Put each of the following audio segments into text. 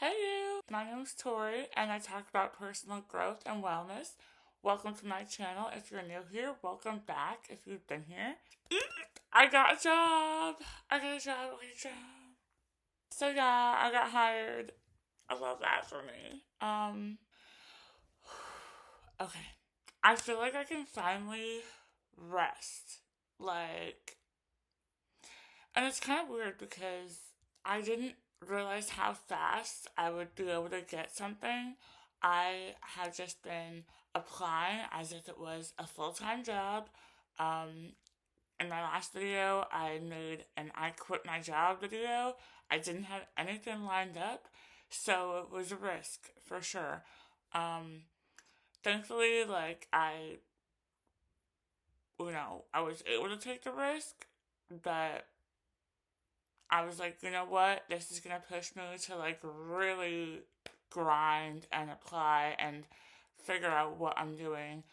Hey you! My name is Tori and I talk about personal growth and wellness. Welcome to my channel. If you're new here, welcome back if you've been here. I got a job! I got a job. So yeah, I got hired. I love that for me. Okay. I feel like I can finally rest. And it's kind of weird because I didn't realize how fast I would be able to get something. I have just been applying as if it was a full-time job. Um, in my last video, I made an I quit my job video. I didn't have anything lined up, so it was a risk for sure. Um, Thankfully, I was able to take the risk, but I was like, you know what? This is gonna push me to really grind and apply and figure out what I'm doing.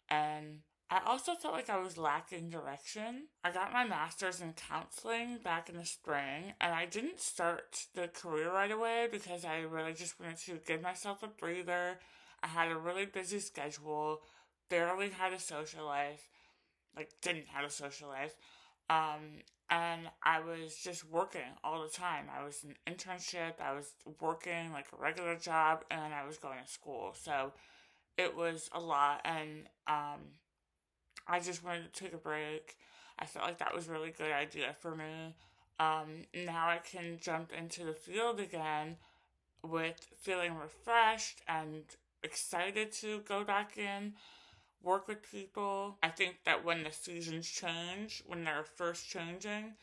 And I also felt like I was lacking direction. I got my master's in counseling back in the spring, and I didn't start the career right away because I really just wanted to give myself a breather. I had a really busy schedule, barely had a social life, didn't have a social life. Um, and I was just working all the time. I was in internship, I was working like a regular job, and I was going to school. So it was a lot, and I just wanted to take a break. I felt like that was a really good idea for me. Now I can jump into the field again with feeling refreshed and excited to go back in, work with people. I think that when the seasons change, when they're first changing,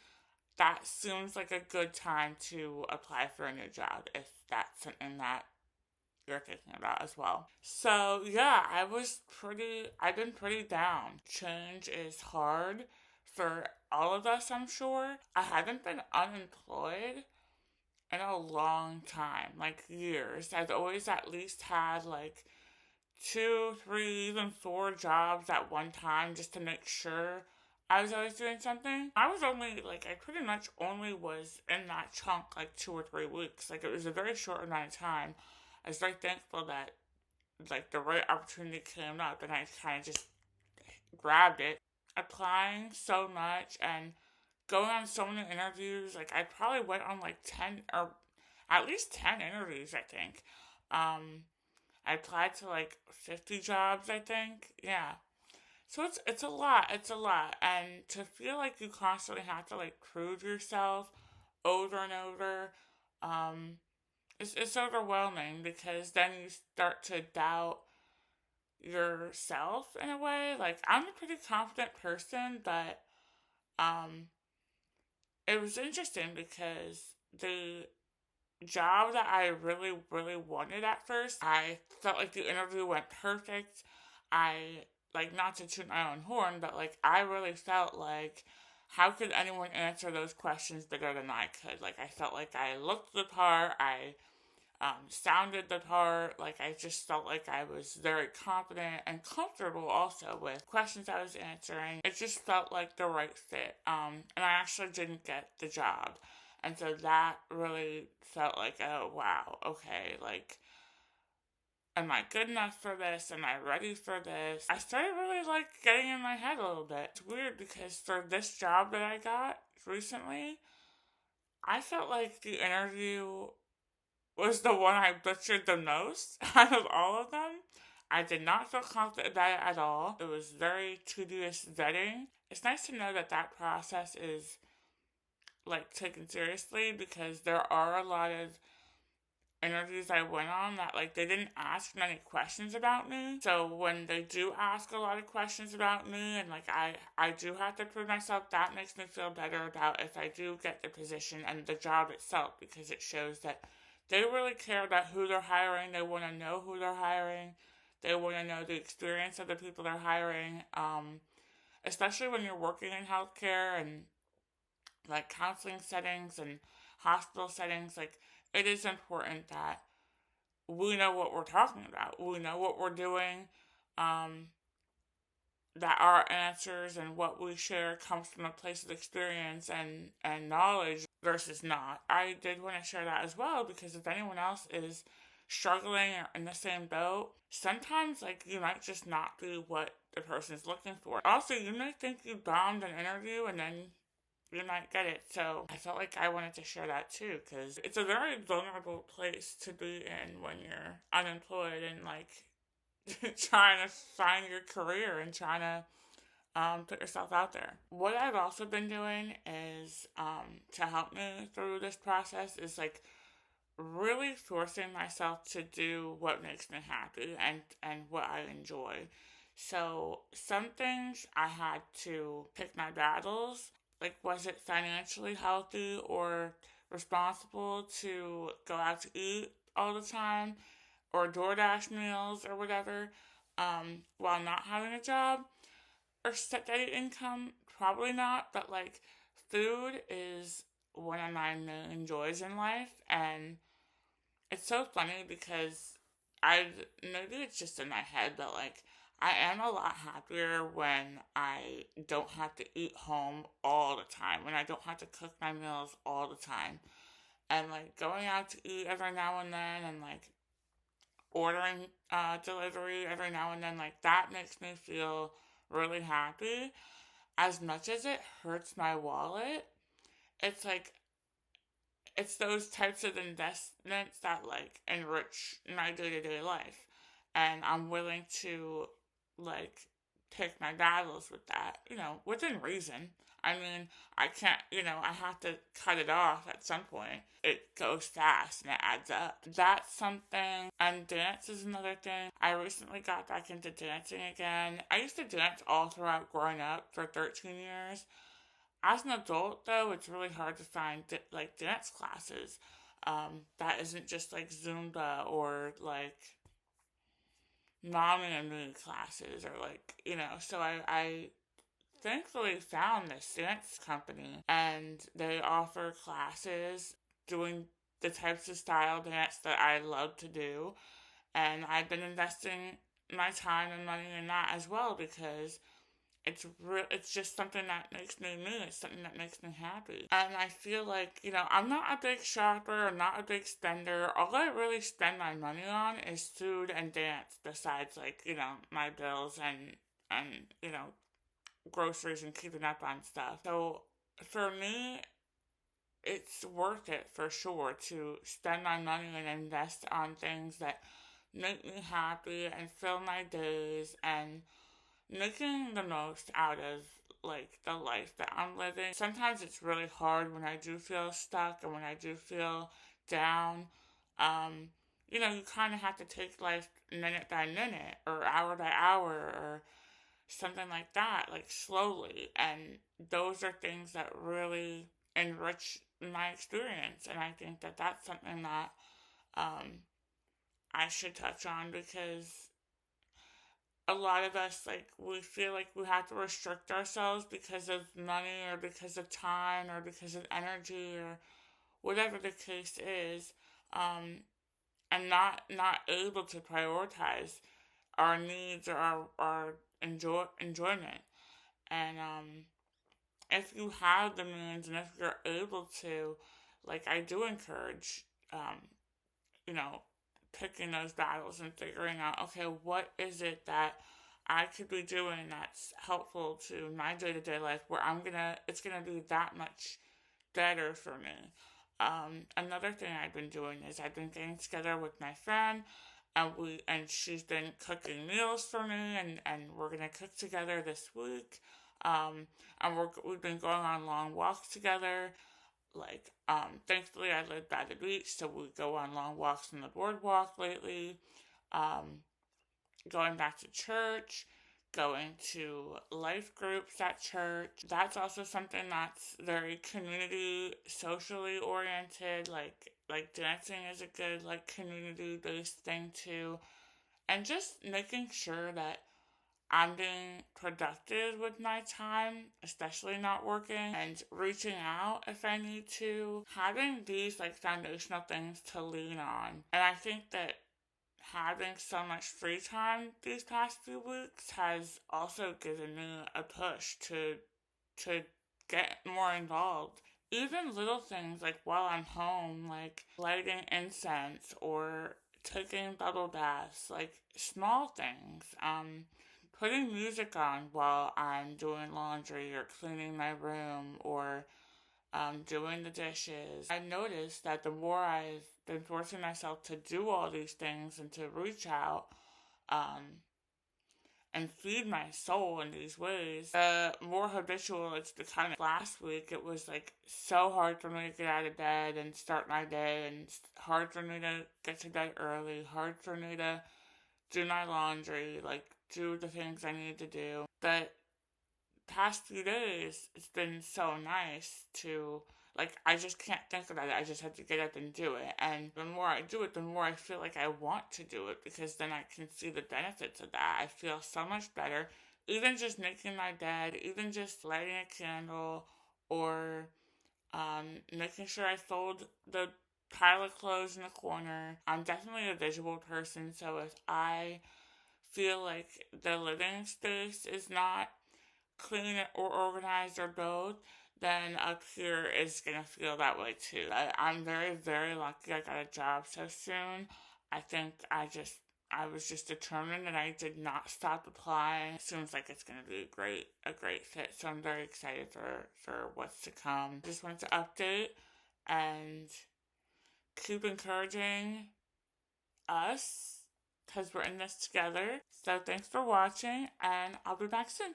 that seems like a good time to apply for a new job if that's something that you're thinking about as well. So yeah, I've been pretty down. Change is hard for all of us, I'm sure. I haven't been unemployed in a long time, like years. I've always at least had two, three, even four jobs at one time just to make sure I was always doing something. I pretty much only was in that chunk like 2 or 3 weeks. Like, it was a very short amount of time. I was very thankful that the right opportunity came up and I kind of just grabbed it. Applying so much and going on so many interviews. Like, I probably went on like 10 or at least 10 interviews, I think. I applied to like 50 jobs, I think. Yeah. So it's a lot. It's a lot. And to feel like you constantly have to prove yourself over and over, um, it's overwhelming because then you start to doubt yourself in a way. Like, I'm a pretty confident person, but um it was interesting because the job that I really, really wanted at first, I felt like the interview went perfect. I, not to toot my own horn, but I really felt like, how could anyone answer those questions better than I could? Like, I felt like I looked the part, I sounded the part, I just felt like I was very confident and comfortable also with questions I was answering. It just felt like the right fit. And I actually didn't get the job. And so that really felt like, oh wow, okay, am I good enough for this? Am I ready for this? I started really getting in my head a little bit. It's weird because for this job that I got recently, I felt like the interview was the one I butchered the most out of all of them. I did not feel confident about it at all. It was very tedious vetting. It's nice to know that that process is taken seriously because there are a lot of interviews I went on that they didn't ask many questions about me. So when they do ask a lot of questions about me and I do have to prove myself, that makes me feel better about if I do get the position and the job itself, because it shows that they really care about who they're hiring. They want to know who they're hiring. They want to know the experience of the people they're hiring. Especially when you're working in healthcare and counseling settings and hospital settings, it is important that we know what we're talking about. We know what we're doing. Um, that our answers and what we share comes from a place of experience and knowledge. versus not. I did want to share that as well, because if anyone else is struggling or in the same boat, sometimes like you might just not be what the person's looking for. Also, you might think you bombed an interview and then you might get it. So I felt like I wanted to share that too, because it's a very vulnerable place to be in when you're unemployed and like trying to find your career and trying to put yourself out there. What I've also been doing is to help me through this process is like really forcing myself to do what makes me happy and what I enjoy. So some things I had to pick my battles. Like, was it financially healthy or responsible to go out to eat all the time or DoorDash meals or whatever, while not having a job or steady income? Probably not, but like food is one of my main joys in life, and it's so funny because I maybe it's just in my head, but like I am a lot happier when I don't have to eat home all the time, when I don't have to cook my meals all the time, and like going out to eat every now and then, and like ordering delivery every now and then, like that makes me feel really happy. As much as it hurts my wallet, it's like it's those types of investments that like enrich my day-to-day life, and I'm willing to like pick my battles with that, within reason. I mean, I can't, I have to cut it off at some point. It goes fast and it adds up. That's something. And dance is another thing. I recently got back into dancing again. I used to dance all throughout growing up for 13 years. As an adult, though, it's really hard to find like dance classes that isn't just like Zumba or like mommy and me classes, or like, so I thankfully found this dance company, and they offer classes doing the types of style dance that I love to do, and I've been investing my time and money in that as well, because it's just something that makes me me. It's something that makes me happy. And I feel like, I'm not a big shopper. I'm not a big spender. All I really spend my money on is food and dance, besides like, my bills and groceries and keeping up on stuff. So for me, it's worth it for sure to spend my money and invest on things that make me happy and fill my days, and making the most out of like the life that I'm living. Sometimes it's really hard when I do feel stuck and when I do feel down. Um, you kind of have to take life minute by minute or hour by hour or something like that, like slowly. And those are things that really enrich my experience. And I think that that's something that um, I should touch on, because a lot of us, like, we feel like we have to restrict ourselves because of money or because of time or because of energy or whatever the case is, um, and not able to prioritize our needs or our enjoyment. And if you have the means and if you're able to, like, I do encourage, you know, picking those battles and figuring out, okay, what is it that I could be doing that's helpful to my day to day life, where it's gonna be that much better for me. Another thing I've been doing is I've been getting together with my friend, and she's been cooking meals for me, and we're gonna cook together this week. And we've been going on long walks together. Like, thankfully I live by the beach, so we go on long walks on the boardwalk lately. Um, Going back to church, going to life groups at church. That's also something that's very community socially oriented. Like dancing is a good like community based thing too. And just making sure that I'm being productive with my time, especially not working, and reaching out if I need to. Having these like foundational things to lean on. And I think that having so much free time these past few weeks has also given me a push to get more involved even little things like while I'm home, like lighting incense or taking bubble baths, like small things. Putting music on while I'm doing laundry or cleaning my room or doing the dishes. I noticed that the more I've been forcing myself to do all these things and to reach out, um, and feed my soul in these ways, the more habitual it's becoming. Last week, it was like so hard for me to get out of bed and start my day, and hard for me to get to bed early, hard for me to do my laundry, like do the things I need to do. But past few days, it's been so nice to, like, I just can't think about it. I just have to get up and do it. And the more I do it, the more I feel like I want to do it because then I can see the benefits of that. I feel so much better. Even just making my bed, even just lighting a candle, or making sure I fold the pile of clothes in the corner. I'm definitely a visual person, so if I feel like the living space is not clean or organized or both, then up here is gonna feel that way too. I'm very, very lucky I got a job so soon. I think I was just determined and I did not stop applying. It seems like it's gonna be a great fit. So I'm very excited for what's to come. Just wanted to update and keep encouraging us because we're in this together. So thanks for watching and I'll be back soon.